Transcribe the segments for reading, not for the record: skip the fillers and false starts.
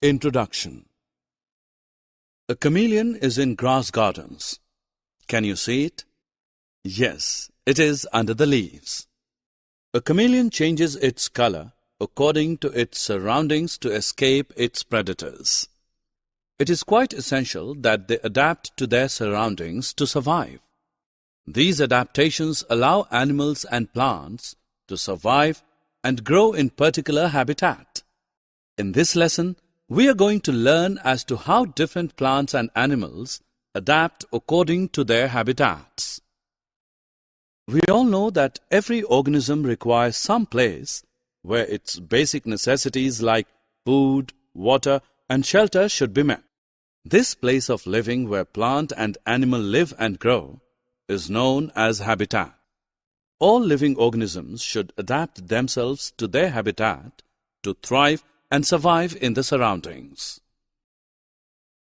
Introduction. A chameleon is in grass gardens. Can you see it? Yes, it is under the leaves. A chameleon changes its color according to its surroundings to escape its predators. It is quite essential that they adapt to their surroundings to survive. These adaptations allow animals and plants to survive and grow in particular habitat. In this lesson, we are going to learn as to how different plants and animals adapt according to their habitats. We all know that every organism requires some place where its basic necessities like food, water, and shelter should be met. This place of living where plant and animal live and grow is known as habitat. All living organisms should adapt themselves to their habitat to thrive and survive in the surroundings.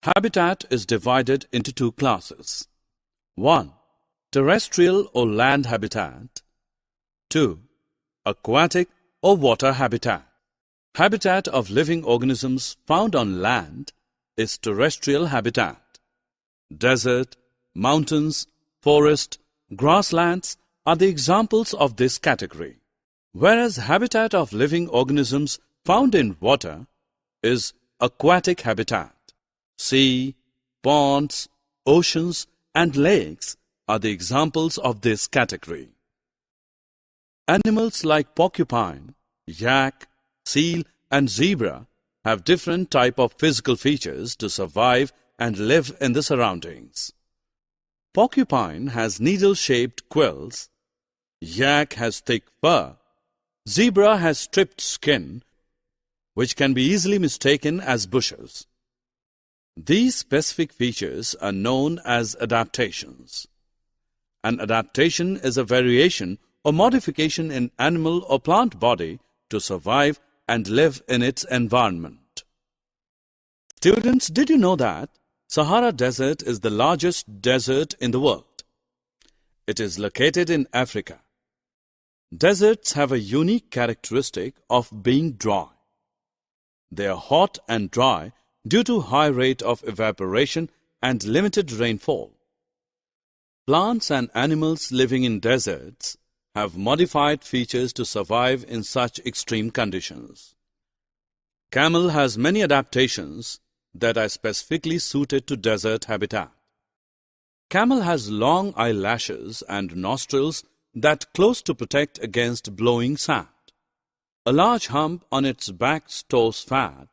Habitat is divided into two classes. 1. Terrestrial or land habitat. 2. Aquatic or water habitat. Habitat of living organisms found on land is terrestrial habitat. Desert, mountains, forest, grasslands are the examples of this category. Whereas habitat of living organisms found in water is aquatic habitat. Sea, ponds, oceans, and lakes are the examples of this category. Animals like porcupine, yak, seal, and zebra have different type of physical features to survive and live in the surroundings. Porcupine has needle-shaped quills, yak has thick fur, zebra has stripped skin, which can be easily mistaken as bushes. These specific features are known as adaptations. An adaptation is a variation or modification in animal or plant body to survive and live in its environment. Students, did you know that Sahara Desert is the largest desert in the world? It is located in Africa. Deserts have a unique characteristic of being dry. They are hot and dry due to high rate of evaporation and limited rainfall. Plants and animals living in deserts have modified features to survive in such extreme conditions. Camel has many adaptations that are specifically suited to desert habitat. Camel has long eyelashes and nostrils that close to protect against blowing sand. A large hump on its back stores fat,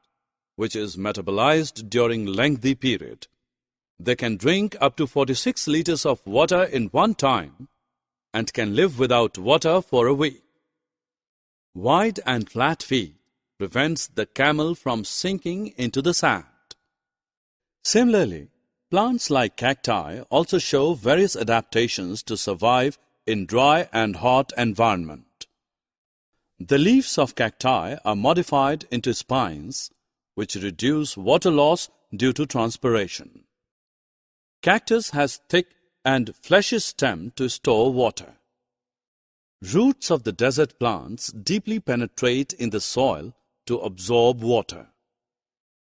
which is metabolized during lengthy period. They can drink up to 46 liters of water in one time and can live without water for a week. Wide and flat feet prevents the camel from sinking into the sand. Similarly, plants like cacti also show various adaptations to survive in dry and hot environment. The leaves of cacti are modified into spines, which reduce water loss due to transpiration. Cactus has thick and fleshy stem to store water. Roots of the desert plants deeply penetrate in the soil to absorb water.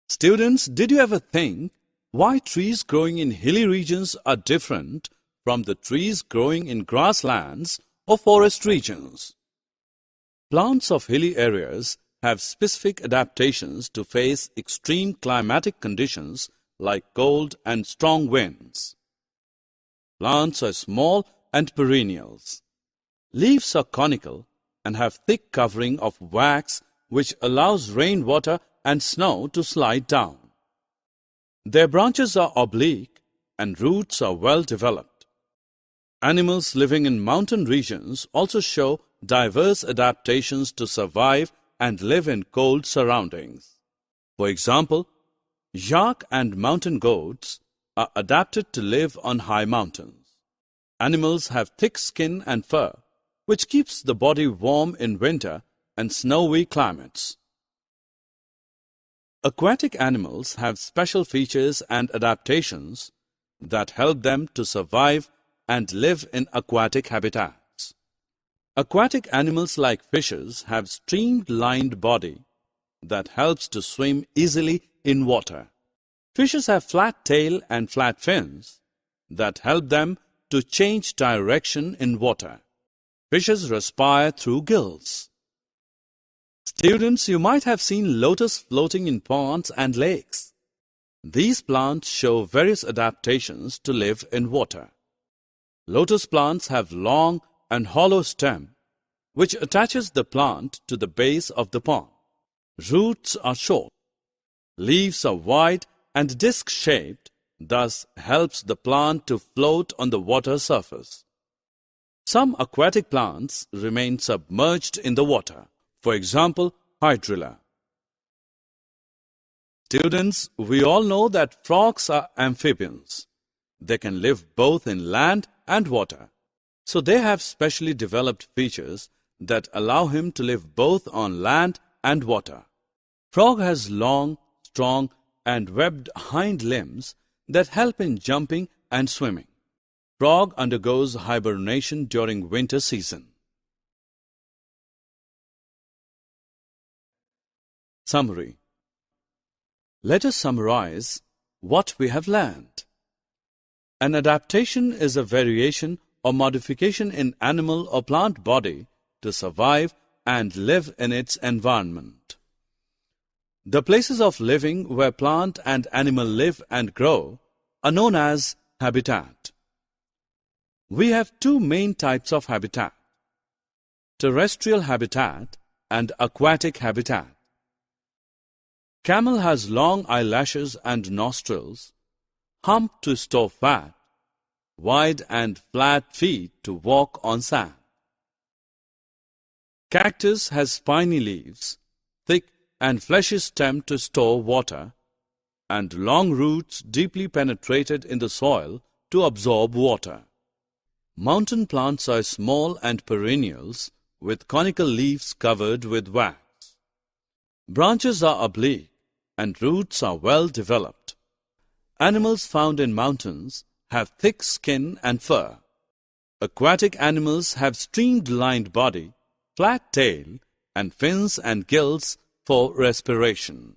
Students, did you ever think why trees growing in hilly regions are different from the trees growing in grasslands or forest regions? Plants of hilly areas have specific adaptations to face extreme climatic conditions like cold and strong winds. Plants are small and perennials. Leaves are conical and have thick covering of wax which allows rainwater and snow to slide down. Their branches are oblique and roots are well developed. Animals living in mountain regions also show diverse adaptations to survive and live in cold surroundings. For example, yak and mountain goats are adapted to live on high mountains. Animals have thick skin and fur, which keeps the body warm in winter and snowy climates. Aquatic animals have special features and adaptations that help them to survive and live in aquatic habitats. Aquatic animals like fishes have streamlined body that helps to swim easily in water. Fishes have flat tail and flat fins that help them to change direction in water. Fishes respire through gills. Students, you might have seen lotus floating in ponds and lakes. These plants show various adaptations to live in water. Lotus plants have long and hollow stem, which attaches the plant to the base of the pond. Roots are short. Leaves are wide and disc-shaped, thus helps the plant to float on the water surface. Some aquatic plants remain submerged in the water. For example, hydrilla. Students, we all know that frogs are amphibians. They can live both in land and water. So they have specially developed features that allow him to live both on land and water. Frog has long, strong and webbed hind limbs that help in jumping and swimming. Frog undergoes hibernation during winter season. Summary. Let us summarize what we have learned. An adaptation is a variation or modification in animal or plant body to survive and live in its environment. The places of living where plant and animal live and grow are known as habitat. We have two main types of habitat: terrestrial habitat and aquatic habitat. Camel has long eyelashes and nostrils, hump to store fat, wide and flat feet to walk on sand. Cactus has spiny leaves, thick and fleshy stem to store water, and long roots deeply penetrated in the soil to absorb water. Mountain plants are small and perennials with conical leaves covered with wax. Branches are oblique and roots are well developed. Animals found in mountains have thick skin and fur. Aquatic animals have streamlined body, flat tail, and fins and gills for respiration.